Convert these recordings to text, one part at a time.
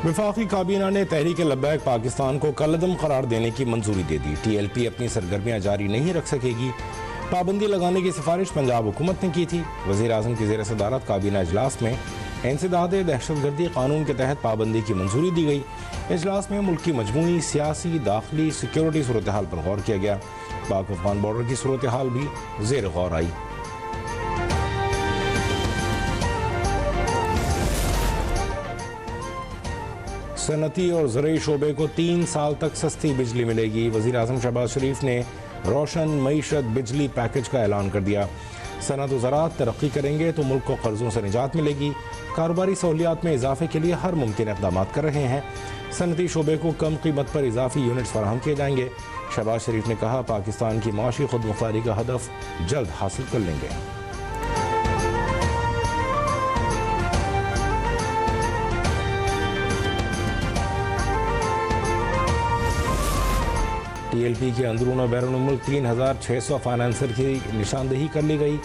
वफाकी काबीना ने तहरीक लब्बैक पाकिस्तान को कलअदम करार देने की मंजूरी दे दी। TLP अपनी सरगर्मियाँ जारी नहीं रख सकेगी। पाबंदी लगाने की सिफारिश पंजाब हुकूमत ने की थी। वज़ीर आज़म की ज़ेर सदारत काबीना इजलास में इंसदाद दहशतगर्दी कानून के तहत पाबंदी की मंजूरी दी गई। इजलास में मुल्क की मजमूई सियासी, दाखिली, सिक्योरिटी सूरत हाल पर गौर किया गया। पाक अफगान बॉर्डर की सूरत हाल भी ज़ेर गौर आई। सनती और ज़रई शोबे को 3 साल तक सस्ती बिजली मिलेगी। वज़ीर आज़म शहबाज शरीफ ने रोशन मईशत बिजली पैकेज का ऐलान कर दिया। सनत व ज़राअत तरक्की करेंगे तो मुल्क को कर्ज़ों से निजात मिलेगी। कारोबारी सहूलियात में इजाफे के लिए हर मुमकिन इक़दाम कर रहे हैं। सनती शोबे को कम कीमत पर इजाफी यूनिट्स फराहम किए जाएंगे। शहबाज शरीफ ने कहा, पाकिस्तान की माशी खुद मुख्तारी का हदफ जल्द हासिल कर लेंगे। TLP के अंदरून और बैरून मुल्क 3600 फाइनेंसर की निशानदेही कर ली गई।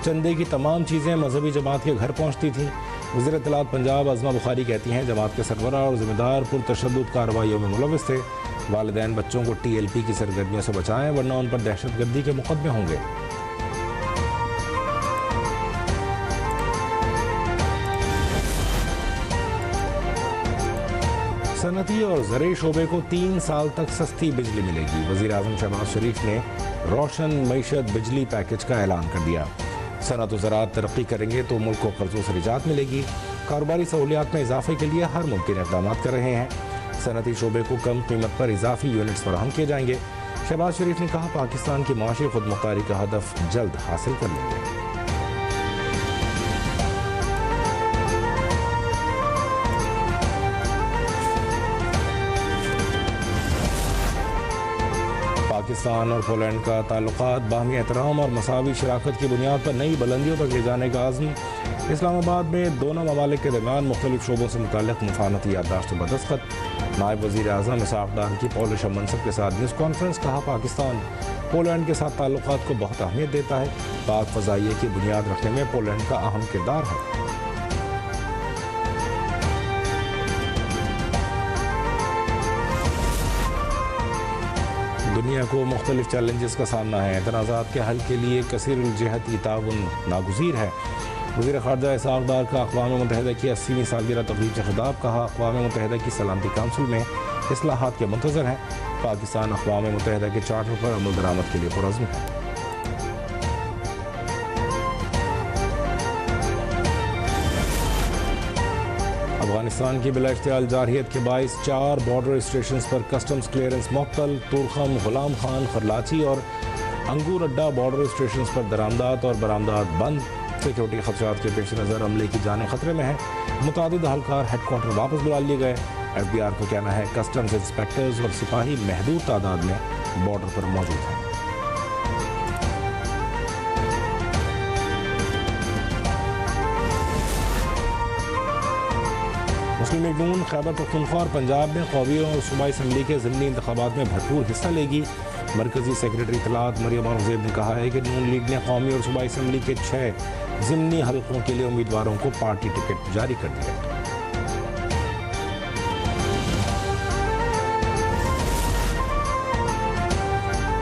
चंदे की तमाम चीज़ें मजहबी जमात के घर पहुँचती थीं। वज़ीर इत्तलात पंजाब अज़मा बुखारी कहती हैं, जमात के सरबराह और ज़िम्मेदार पुरतशद्दुद कार्रवाइयों में मुलव्वस थे। वालिदैन बच्चों को TLP की सरगर्मियों से बचाएं, वरना उन पर दहशतगर्दी के मुकदमे होंगे। सनती और ज़रई शोबे को 3 साल तक सस्ती बिजली मिलेगी। वज़ीर आज़म शहबाज शरीफ ने रोशन मईशत बिजली पैकेज का ऐलान कर दिया। सनत व ज़राअत तरक्की करेंगे तो मुल्क को कर्ज़ों से निजात मिलेगी। कारोबारी सहूलियात में इजाफे के लिए हर मुमकिन इक़दाम कर रहे हैं। सनती शोबे को कम कीमत पर इजाफी यूनिट्स फराहम किए जाएंगे। शहबाज शरीफ ने कहा, पाकिस्तान की माशी खुद मुख्तारी का हदफ जल्द हासिल कर लेंगे। पाकिस्तान और पोलैंड का ताल्लुकात बाहमी एहतराम और मसावी शराकत की बुनियाद पर नई बुलंदियों तक ले जाने का आज़म। इस्लामाबाद में दोनों ममालिक के दरमियान मुख्तलिफ शोबों से मुताल्लिक़ मुफाहमती याददाश्त पर दस्तखत। नायब वज़ीर आज़म इसहाक़ डार की पॉलिश मनसब के साथ न्यूज़ कॉन्फ्रेंस। कहा, पाकिस्तान पोलैंड के साथ ताल्लुकात को बहुत अहमियत देता है। पाक फ़ज़ाइये की बुनियाद रखने में पोलैंड का अहम किरदार है। दुनिया को मुख्तलिफ चैलेंजेस का सामना है। तनाज़ात के हल के लिए कसीरुल जहती ताउन नागुज़ीर है। वज़ीर ख़ारजा इसहाक़ डार का अक़वाम मुत्तहिदा की 80वीं सालगिरह तक़रीब से ख़िताब। कहा, अक़वाम मुत्तहिदा की सलामती काउंसिल में इस्लाहात के मुंतज़र हैं। पाकिस्तान अक़वाम मुत्तहिदा के चार्टर पर अमल दरामद के लिए पुरअज़्म है। अफगानिस्तान की बिलाइश्तियाल जारहियत के बाइस 4 बॉर्डर स्टेशन पर कस्टम्स क्लियरेंस मुअत्तल। तुरखम, गुलाम खान, खरलाची और अंगूर अड्डा बॉर्डर स्टेशन पर दरामदात और बरामदात बंद। सिक्योरिटी खदशात के पेश नज़र अमले की जानें खतरे में है। मुतादिद अहलकार हेडक्वार्टर वापस बुला लिए गए। FBR का कहना है, कस्टम्स इंस्पेक्टर्स और सिपाही महदूद तादाद में बॉर्डर पर मौजूद हैं। मुस्लिम लीग नून खैबर पख्तूनख्वा और पंजाब में कौमी और सूबाई असम्बली के ज़िमनी इंतखाबात में भरपूर हिस्सा लेगी। मरकज़ी सेक्रेटरी इत्तलात मरियम औरंगज़ेब ने कहा है कि नून लीग ने कौमी और सूबाई असम्बली के 6 ज़िमनी हलकों के लिए उम्मीदवारों को पार्टी टिकट जारी कर दिया।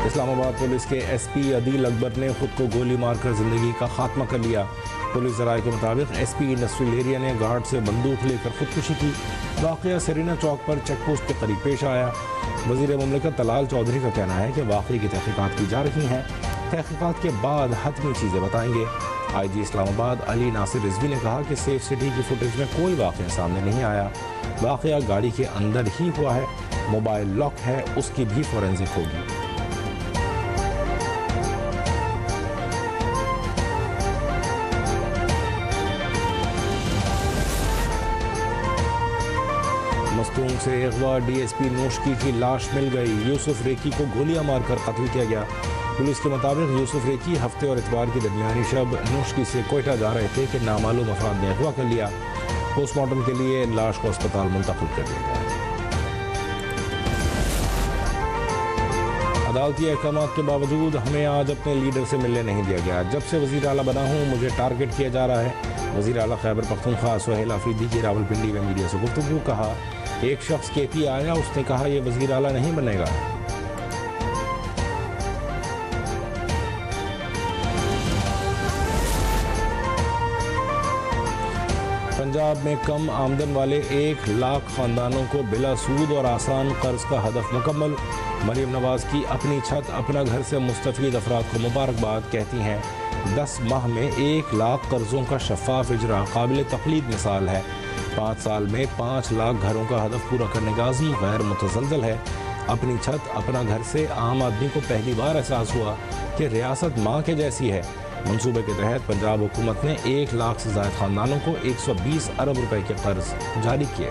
इस्लामाबाद पुलिस के SP अदील अकबर ने खुद को गोली मारकर ज़िंदगी का खात्मा कर लिया। पुलिस ज़राए के मुताबिक SP नस्रुल एरिया ने गार्ड से बंदूक लेकर खुदकुशी की। वाक़या सरीना चौक पर चेक पोस्ट के करीब पेश आया। वज़ीर मुमलिकत तलाल चौधरी का कहना है कि वाक़ये की तहक़ीक़ात की जा रही हैं। तहक़ीक़ात के बाद हतमी चीज़ें बताएंगे। IG इस्लामाबाद अली नासिर रिजवी ने कहा कि सेफ सिटी की फुटेज में कोई वाक़या सामने नहीं आया। वाक़या गाड़ी के अंदर ही हुआ है। मोबाइल लॉक है, उसकी भी फोरेंसिक होगी। मस्तूंग से अगवा DSP नोशकी की लाश मिल गई। यूसुफ रेकी को गोलियां मारकर कत्ल किया गया। पुलिस के मुताबिक यूसुफ रेकी हफ्ते और इतवार की दरमियानी शब नोशकी से कोयटा जा रहे थे कि नामालूम अफराद ने अगवा कर लिया। पोस्टमार्टम के लिए लाश को अस्पताल मुंतकिल कर दिया गया। अदालती अहकाम के बावजूद हमें आज अपने लीडर से मिलने नहीं दिया गया। जब से वज़ीर आला बना हूँ मुझे टारगेट किया जा रहा है। वज़ीर आला खैबर पख्तूनख्वा सुहेल आफरीदी की रावलपिंडी में मीडिया से गुफ्तगू। कहा, एक शख्स KP आया, उसने कहा यह वज़ीर आला नहीं बनेगा। पंजाब में कम आमदन वाले 1 लाख ख़ानदानों को बिला सूद और आसान कर्ज का हदफ मुकम्मल। मरीम नवाज़ की अपनी छत अपना घर से मुस्तफ़ीद अफराद को मुबारकबाद। कहती हैं 10 माह में 1 लाख कर्ज़ों का शफ़ाफ इजरा काबिल तक़लीद मिसाल है। 5 साल में 5 लाख घरों का हदफ पूरा करने का अज़्म गैर मुतज़लज़ल है। अपनी छत अपना घर से आम आदमी को पहली बार एहसास हुआ कि रियासत माँ के जैसी है। मंसूबे के तहत पंजाब हुकूमत ने 1 लाख से ज़ायद ख़ानदानों को 120 अरब रुपए के कर्ज जारी किए।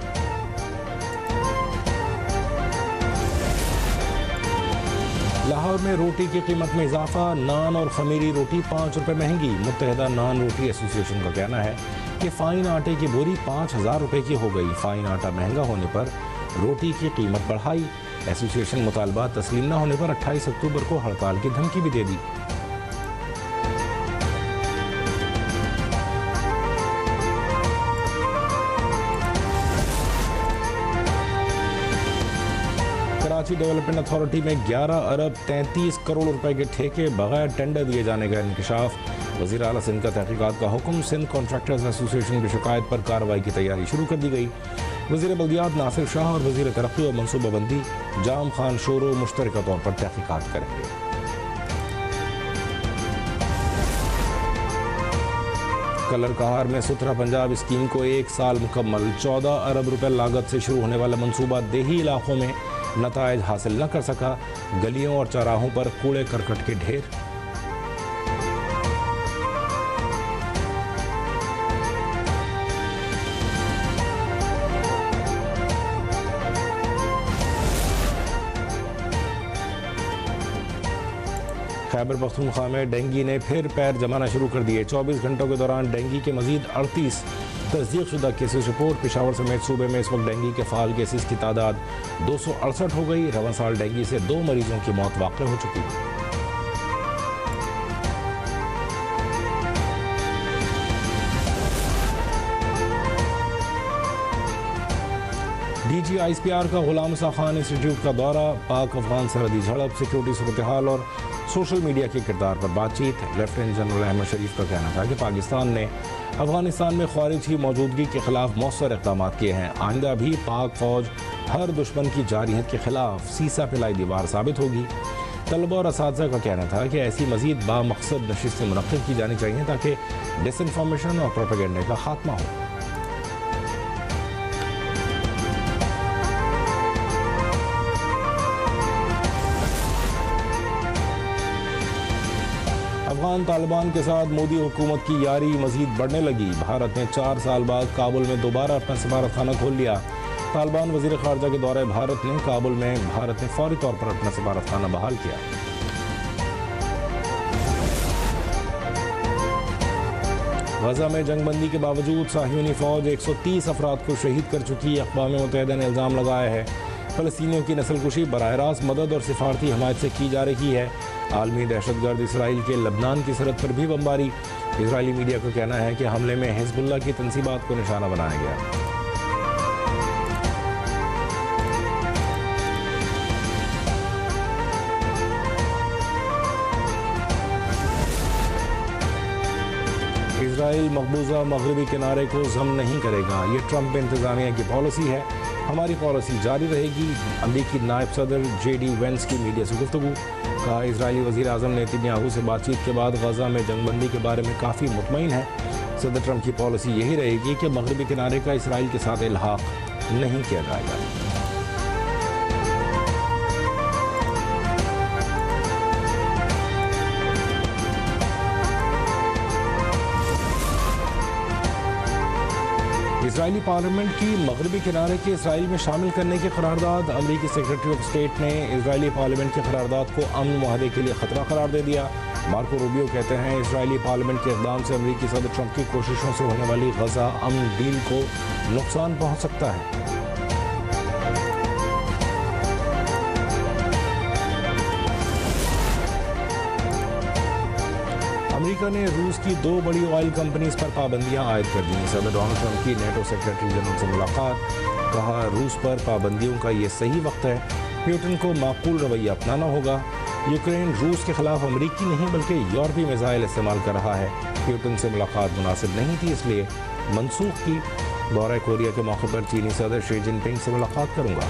लाहौर में रोटी की कीमत में इजाफा, नान और खमीरी रोटी 5 रुपए महंगी। मुत्तहिदा नान रोटी एसोसिएशन का कहना है कि फ़ाइन आटे की बोरी 5,000 रुपए की हो गई। फ़ाइन आटा महंगा होने पर रोटी की कीमत बढ़ाई। एसोसिएशन मुतालबात तस्लीम न होने पर 28 अक्टूबर को हड़ताल की धमकी भी दे दी। कराची डेवलपमेंट अथॉरिटी में 11 अरब 33 करोड़ रुपए के ठेके बगैर टेंडर दिए जाने का इंकशाफ। वज़ीर आला सिंध का तहकीकात का हुक्म। सिंध कॉन्ट्रैक्टर्स एसोसिएशन की शिकायत पर कार्रवाई की तैयारी शुरू कर दी गई। वज़ीर बल्दियात नासिर शाह और वज़ीर तरक्की और मनसूबाबंदी जाम खान शोरो मुश्तरका तौर पर तहकीकात करेंगे। कलर कहार में सुथरा पंजाब स्कीम को 1 साल मुकम्मल। 14 अरब रुपए लागत से शुरू होने वाला मनसूबा देही इलाकों में नताइज हासिल न कर सका। गलियों और चौराहों पर कूड़े करकट के ढेर। खैबर पख्तूनख्वा में डेंगू ने फिर पैर जमाना शुरू कर दिए। 24 घंटों के दौरान डेंगू के मजीद 38 तस्दीकशुदा केसेस रिपोर्ट। पेशावर समेत सूबे में इस वक्त डेंगू के फ़ाल केसेस की तादाद 268 हो गई। रवां साल डेंगू से 2 मरीजों की मौत वाक़ई हो चुकी। DG ISPR का गुलाम सा खान इंस्टीट्यूट का दौरा। पाक अफगान सरहदी झड़प, सिक्योरिटी सूरत हाल और सोशल मीडिया के किरदार पर बातचीत। लेफ्टिनेंट जनरल अहमद शरीफ का कहना था कि पाकिस्तान ने अफगानिस्तान में ख़वारिज की मौजूदगी के खिलाफ मौसर इक़दाम किए हैं। आइंदा भी पाक फ़ौज हर दुश्मन की जारहियत के खिलाफ सीसा पिलाई दीवार साबित होगी। तलबा और असातिज़ा का कहना था कि ऐसी मज़ीद बामकसद नशिस्तें मुनक़्क़िद की जानी चाहिए ताकि डिसइंफॉर्मेशन और प्रोपेगेंडे का खात्मा हो। अफगान तालिबान के साथ मोदी हुकूमत की यारी मजीद बढ़ने लगी। भारत ने 4 साल बाद काबुल में दोबारा अपना सफारतखाना खोल लिया। तालिबान वज़ीर ख़ारजा के दौरे भारत ने काबुल में भारत ने फौरी तौर पर अपना सफारतखाना बहाल किया। गजा में जंगबंदी के बावजूद साहियोनी फ़ौज 130 अफराद को शहीद कर चुकी। अक़वाम मुत्तहिदा ने इल्ज़ाम लगाया है फ़लस्तीनियों की नस्लकुशी बराह रास्त मदद और सिफारती हमायत से की जा रही है। आलमी दहशतगर्द इसराइल के लबनान की सरहद पर भी बमबारी। इसराइली मीडिया का कहना है कि हमले में हिज़्बुल्लाह की तंसीबात को निशाना बनाया गया। इसराइल मकबूजा मगरबी किनारे को ज़म नहीं करेगा। ये ट्रंप इंतज़ामिया की पॉलिसी है। हमारी पॉलिसी जारी रहेगी। अमरीकी नायब सदर JD वेंस की मीडिया से गुफ्तगू। कहा इजरायली वज़ीर आज़म नेतन्याहू से बातचीत के बाद गजा में जंगबंदी के बारे में काफ़ी मुतमईन है। सदर ट्रंप की पॉलिसी यही रहेगी कि मगरबी किनारे का इसराइल के साथ इल्हाक नहीं किया जाएगा। इजरायली पार्लियामेंट की मगरबी किनारे के इसराइल में शामिल करने की करारदाद। अमरीकी सेक्रेटरी ऑफ स्टेट ने इजरायली पार्लियामेंट की करारदाद को अमन मुआहदे के लिए ख़तरा करार दे दिया। मार्को रूबियो कहते हैं इजरायली पार्लियामेंट के इक़दाम से अमरीकी सदर ट्रंप की कोशिशों से होने वाली गजा अमन डील को नुकसान पहुँच सकता है। अमेरिका ने रूस की 2 बड़ी ऑयल कंपनीज पर पाबंदियां आयद कर दी। सदर डोनाल्ड ट्रंप की नेटो सेक्रेटरी जनरल से मुलाकात, कहा रूस पर पाबंदियों का ये सही वक्त है, प्यूटिन को माकूल रवैया अपनाना होगा। यूक्रेन रूस के खिलाफ अमरीकी नहीं बल्कि यूरोपीय मिसाइल इस्तेमाल कर रहा है, प्यूटिन से मुलाकात मुनासिब नहीं थी इसलिए मनसूख की। दौरा कोरिया के मौके पर चीनी सदर शी जिनपिंग से मुलाकात करूंगा।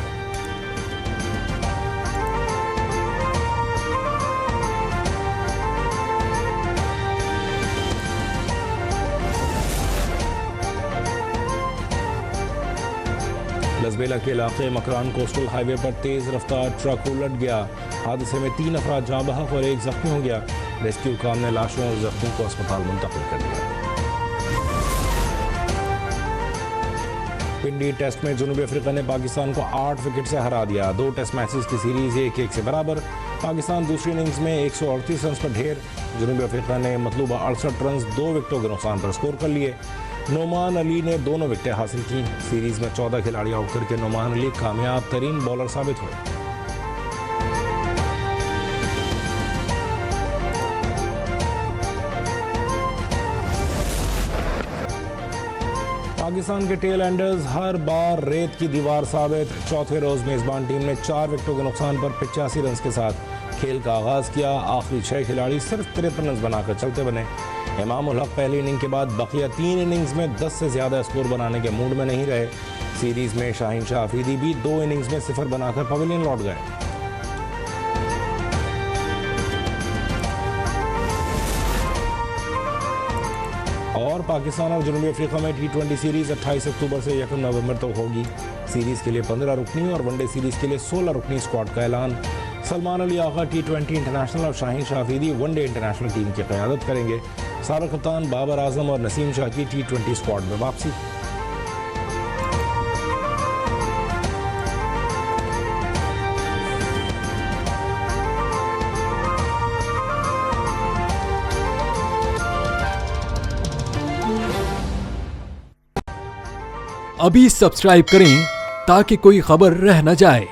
लसबेला के इलाके मकरान कोस्टल हाईवे पर तेज रफ्तार ट्रक उलट गया। हादसे में 3 अफराद जाँ बहक और 1 जख्मी हो गया। रेस्क्यू काम ने लाशों और जख्मी को अस्पताल मुंतकिल कर दिया। पिंडी टेस्ट में जनूबी अफ्रीका ने पाकिस्तान को 8 विकेट से हरा दिया। 2 टेस्ट मैचेस की सीरीज 1-1 से बराबर। पाकिस्तान दूसरी इनिंग्स में 138 रन पर ढेर। जनूबी अफ्रीका ने मतलूबा 68 रन 2 विकेटों के नुकसान पर स्कोर कर लिए। नोमान अली ने दोनों विकेटें हासिल की। सीरीज में 14 खिलाड़ी आउट करके नोमान अली कामयाब तरीन बॉलर साबित हुए। पाकिस्तान के टेल एंडर्स हर बार रेत की दीवार साबित। चौथे रोज मेजबान टीम ने 4 विकेटों के नुकसान पर 85 रन के साथ खेल का आगाज किया। आखिरी 6 खिलाड़ी सिर्फ 53 रन बनाकर चलते बने। इमाम उल हक पहली इनिंग के बाद बकिया 3 इनिंग्स में 10 से ज्यादा स्कोर बनाने के मूड में नहीं रहे। सीरीज में शाहीन शाह अफरीदी भी 2 इनिंग्स में 0 बनाकर पवेलियन लौट गए। और पाकिस्तान और जनूबी अफ्रीका में T20 सीरीज 28 अक्टूबर से 1 नवंबर तक होगी। सीरीज के लिए 15 रुकनी और वनडे सीरीज के लिए 16 रुकनी स्क्वाड का ऐलान। सलमान अली आगा T20 इंटरनेशनल और Shaheen Shah Afridi one day international team की क़यादत करेंगे। साबिक़ कप्तान बाबर आजम और नसीम शाह की T20 स्क्वाड में वापसी। अभी सब्सक्राइब करें ताकि कोई खबर रह न जाए।